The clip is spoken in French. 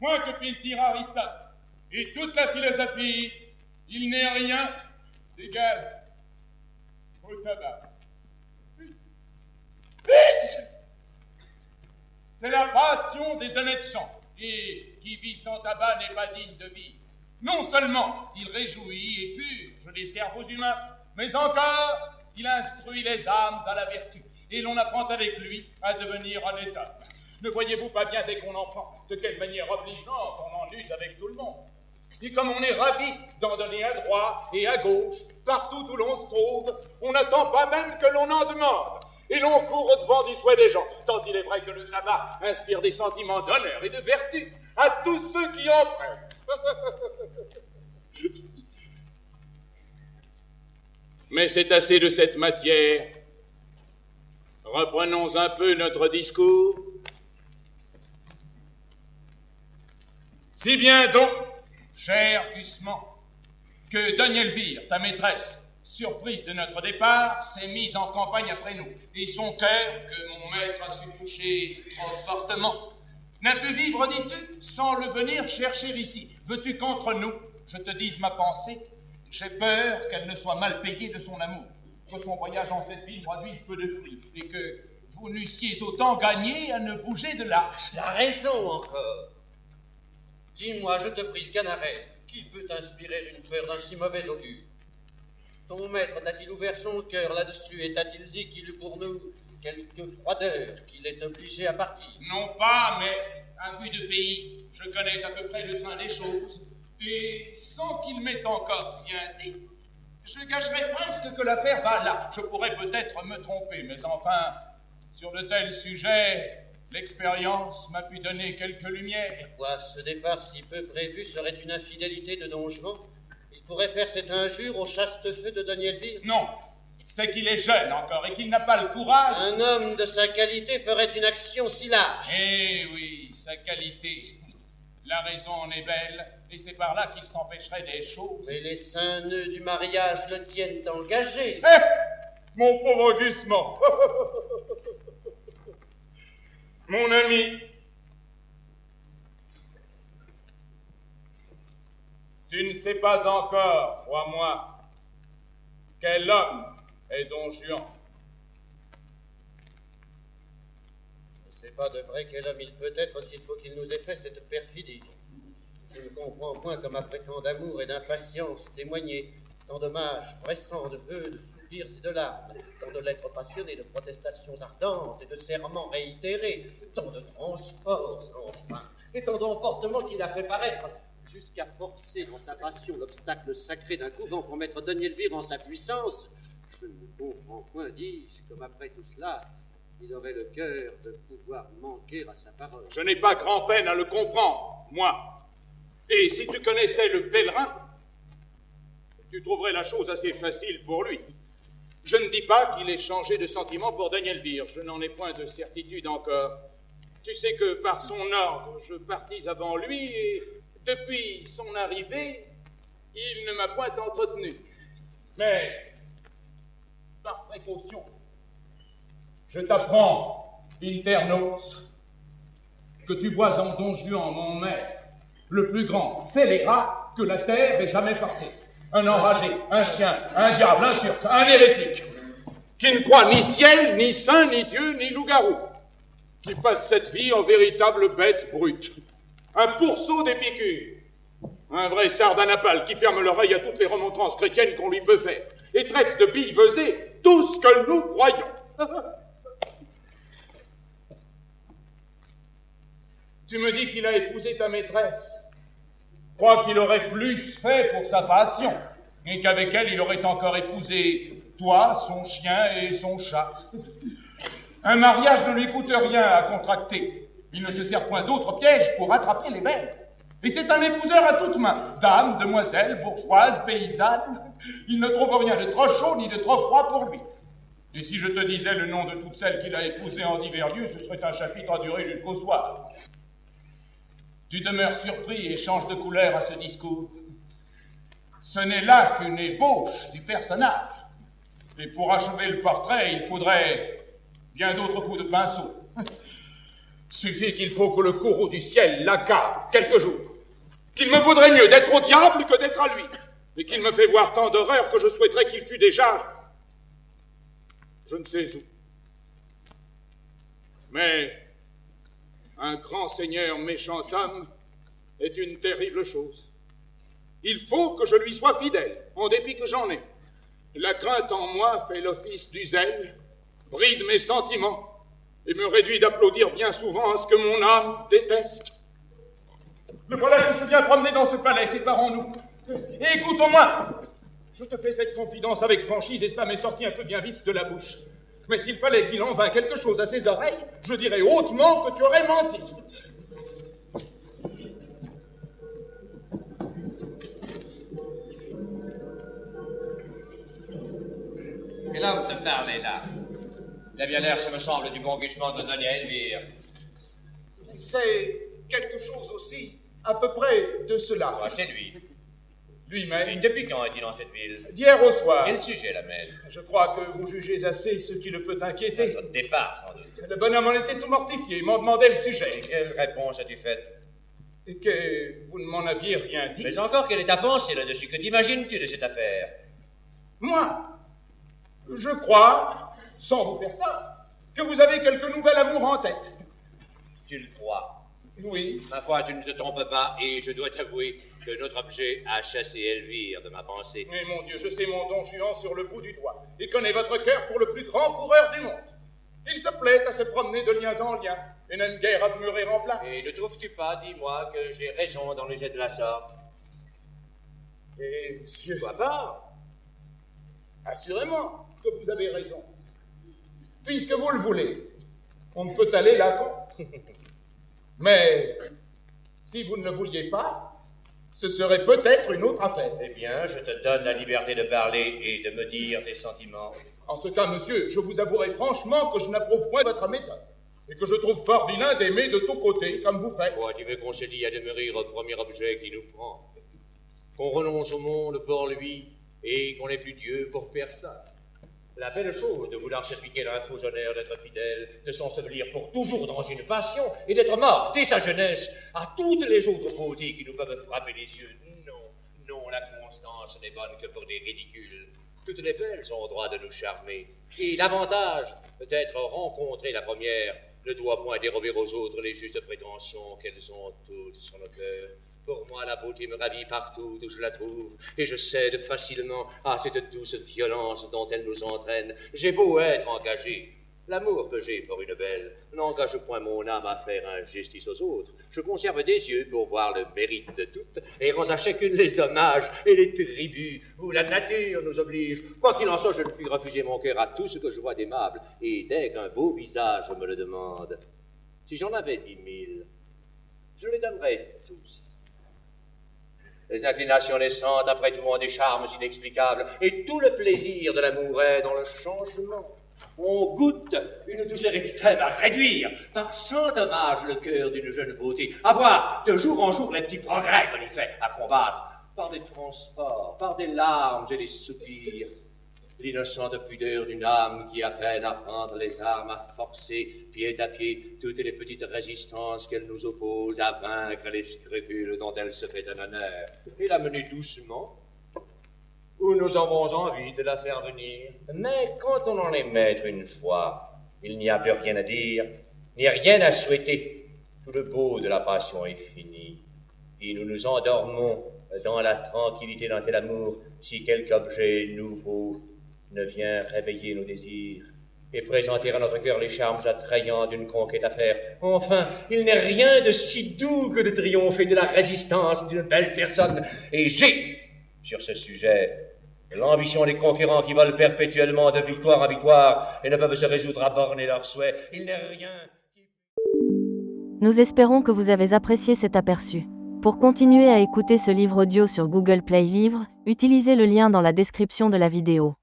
moins que puisse dire Aristote. Et toute la philosophie, il n'est rien d'égal au tabac. C'est la passion des honnêtes gens, et qui vit sans tabac n'est pas digne de vie. Non seulement il réjouit et purge les cerveaux humains, mais encore il instruit les âmes à la vertu, et l'on apprend avec lui à devenir honnête homme. Ne voyez-vous pas bien dès qu'on en prend, de quelle manière obligeante on en use avec tout le monde? Et comme on est ravi d'en donner à droite et à gauche, partout où l'on se trouve, on n'attend pas même que l'on en demande. Et l'on court au-devant du souhait des gens, tant il est vrai que le tabac inspire des sentiments d'honneur et de vertu à tous ceux qui en prennent. Mais c'est assez de cette matière. Reprenons un peu notre discours. Si bien donc, cher Gusman, que Daniel Vire, ta maîtresse, surprise de notre départ, s'est mise en campagne après nous, et son cœur, que mon maître a su toucher trop fortement, n'a pu vivre, dis-tu, sans le venir chercher ici. Veux-tu qu'entre nous, je te dise ma pensée? J'ai peur qu'elle ne soit mal payée de son amour, que son voyage en cette ville produise peu de fruits, et que vous n'eussiez autant gagné à ne bouger de là. La raison encore. Dis-moi, je te prie, Canaret, qui peut t'inspirer une peur d'un si mauvais augure? Ton maître n'a-t-il ouvert son cœur là-dessus et t'a-t-il dit qu'il eut pour nous quelque froideur, qu'il est obligé à partir? Non pas, mais à vue de pays, je connais à peu près le train des choses, et sans qu'il m'ait encore rien dit, je gagerais presque que l'affaire va là. Je pourrais peut-être me tromper, mais enfin, sur de tels sujets, l'expérience m'a pu donner quelques lumières. Quoi, ce départ si peu prévu serait une infidélité de Don Juan? Il pourrait faire cette injure au chaste feu de Daniel Vire? Non, c'est qu'il est jeune encore et qu'il n'a pas le courage. Un homme de sa qualité ferait une action si lâche. Eh oui, sa qualité. La raison en est belle, et c'est par là qu'il s'empêcherait des choses. Mais les saints nœuds du mariage le tiennent engagé. Eh, mon pauvre Gusman. Mon ami, tu ne sais pas encore, crois-moi, quel homme est Don Juan. Je ne sais pas de vrai quel homme il peut être s'il faut qu'il nous ait fait cette perfidie. Je ne comprends point comme après tant d'amour et d'impatience témoignée, tant d'hommages pressants, de vœux, de soupirs et de larmes, tant de lettres passionnées, de protestations ardentes et de serments réitérés, tant de transports enfin, et tant d'emportements qu'il a fait paraître, jusqu'à forcer dans sa passion l'obstacle sacré d'un couvent pour mettre Daniel Vire en sa puissance. Je ne comprends point, dis-je, comme après tout cela, il aurait le cœur de pouvoir manquer à sa parole. Je n'ai pas grand-peine à le comprendre, moi. Et si tu connaissais le pèlerin, tu trouverais la chose assez facile pour lui. Je ne dis pas qu'il ait changé de sentiment pour Daniel Vire, je n'en ai point de certitude encore. Tu sais que par son ordre, je partis avant lui et depuis son arrivée, il ne m'a point entretenu. Mais, par précaution, je t'apprends, Internos, que tu vois en Don Juan, mon maître, le plus grand scélérat que la terre ait jamais porté. Un enragé, un chien, un diable, un turc, un hérétique, qui ne croit ni ciel, ni saint, ni Dieu, ni loup-garou, qui passe cette vie en véritable bête brute. Un pourceau des piqûres, un vrai sardanapale qui ferme l'oreille à toutes les remontrances chrétiennes qu'on lui peut faire, et traite de billevesées tout ce que nous croyons. Tu me dis qu'il a épousé ta maîtresse. Je crois qu'il aurait plus fait pour sa passion, et qu'avec elle, il aurait encore épousé toi, son chien et son chat. Un mariage ne lui coûte rien à contracter. Il ne se sert point d'autres pièges pour attraper les belles. Et c'est un épouseur à toutes mains. Dame, demoiselle, bourgeoise, paysanne. Il ne trouve rien de trop chaud ni de trop froid pour lui. Et si je te disais le nom de toutes celles qu'il a épousées en divers lieux, ce serait un chapitre à durer jusqu'au soir. Tu demeures surpris et changes de couleur à ce discours. Ce n'est là qu'une ébauche du personnage. Et pour achever le portrait, il faudrait bien d'autres coups de pinceau. Suffit qu'il faut que le courroux du ciel l'accable quelques jours. Qu'il me vaudrait mieux d'être au diable que d'être à lui. Et qu'il me fait voir tant d'horreurs que je souhaiterais qu'il fût déjà... je ne sais où. Mais un grand seigneur méchant homme est une terrible chose. Il faut que je lui sois fidèle, en dépit que j'en ai. La crainte en moi fait l'office du zèle, bride mes sentiments, et me réduit d'applaudir bien souvent ce que mon âme déteste. Le voilà qui se vient promener dans ce palais, séparons-nous. Et écoute-moi, je te fais cette confidence avec franchise, et cela m'est sorti un peu bien vite de la bouche. Mais s'il fallait qu'il en vînt quelque chose à ses oreilles, je dirais hautement que tu aurais menti. Et l'homme te parlait là. Il a bien l'air, ça me semble, du bon gusement de donner à Elvire. C'est quelque chose aussi, à peu près de cela. Ouais, c'est lui. Lui-même. Et depuis quand est-il dans cette ville? D'hier au soir. Quel sujet l'amène? Je crois que vous jugez assez ce qui le peut inquiéter. Notre départ, sans doute. Le bonhomme en était tout mortifié, il m'en demandait le sujet. Et quelle réponse as-tu faite? Et que vous ne m'en aviez rien dit. Mais encore, quelle est ta pensée là-dessus? Que t'imagines-tu de cette affaire? Moi, je crois, sans vous faire tort, que vous avez quelque nouvel amour en tête. Tu le crois? Oui. Ma foi, tu ne te trompes pas, et je dois t'avouer que notre objet a chassé Elvire de ma pensée. Mais mon Dieu, je sais mon don Juan sur le bout du doigt, et connais votre cœur pour le plus grand coureur du monde. Il se plaît à se promener de liens en liens, et n'aime guère à demeurer en place. Et ne trouves-tu pas, dis-moi, que j'ai raison dans le jet de la sorte? Et monsieur... Toi pas? Assurément que vous avez raison. Puisque vous le voulez, on ne peut aller là contre. Mais si vous ne le vouliez pas, ce serait peut-être une autre affaire. Eh bien, je te donne la liberté de parler et de me dire tes sentiments. En ce cas, monsieur, je vous avouerai franchement que je n'approuve point votre méthode, et que je trouve fort vilain d'aimer de tous côtés, comme vous faites. Toi, tu veux qu'on se lie à demeurer au premier objet qui nous prend, qu'on renonce au monde pour lui, et qu'on n'ait plus Dieu pour personne. La belle chose de vouloir se piquer dans un faux honneur d'être fidèle, de s'ensevelir pour toujours dans une passion, et d'être mort dès sa jeunesse à toutes les autres beautés qui nous peuvent frapper les yeux. Non, la constance n'est bonne que pour des ridicules. Toutes les belles ont droit de nous charmer. Et l'avantage d'être rencontré la première ne doit point dérober aux autres les justes prétentions qu'elles ont toutes sur nos cœurs. Pour moi, la beauté me ravit partout où je la trouve, et je cède facilement à cette douce violence dont elle nous entraîne. J'ai beau être engagé, l'amour que j'ai pour une belle n'engage point mon âme à faire injustice aux autres. Je conserve des yeux pour voir le mérite de toutes, et rends à chacune les hommages et les tributs où la nature nous oblige. Quoi qu'il en soit, je ne puis refuser mon cœur à tout ce que je vois d'aimable, et dès qu'un beau visage me le demande, si j'en avais 10 000, je les donnerais tous. Les inclinations naissantes, après tout, ont des charmes inexplicables, et tout le plaisir de l'amour est dans le changement. On goûte une douceur extrême à réduire par 100 dommages le cœur d'une jeune beauté, à voir de jour en jour les petits progrès qu'on y fait, à combattre par des transports, par des larmes et des soupirs, l'innocente pudeur d'une âme qui apprenne à prendre les armes, à forcer pied à pied toutes les petites résistances qu'elle nous oppose, à vaincre les scrupules dont elle se fait un honneur, et la mener doucement où nous avons envie de la faire venir. Mais quand on en est maître une fois, il n'y a plus rien à dire, ni rien à souhaiter. Tout le beau de la passion est fini, et nous nous endormons dans la tranquillité d'un tel amour si quelque objet nouveau ne vient réveiller nos désirs et présenter à notre cœur les charmes attrayants d'une conquête à faire. Enfin, il n'est rien de si doux que de triompher de la résistance d'une belle personne. Et j'ai, sur ce sujet, l'ambition des conquérants qui volent perpétuellement de victoire en victoire et ne peuvent se résoudre à borner leurs souhaits. Il n'est rien qui... Nous espérons que vous avez apprécié cet aperçu. Pour continuer à écouter ce livre audio sur Google Play Livres, utilisez le lien dans la description de la vidéo.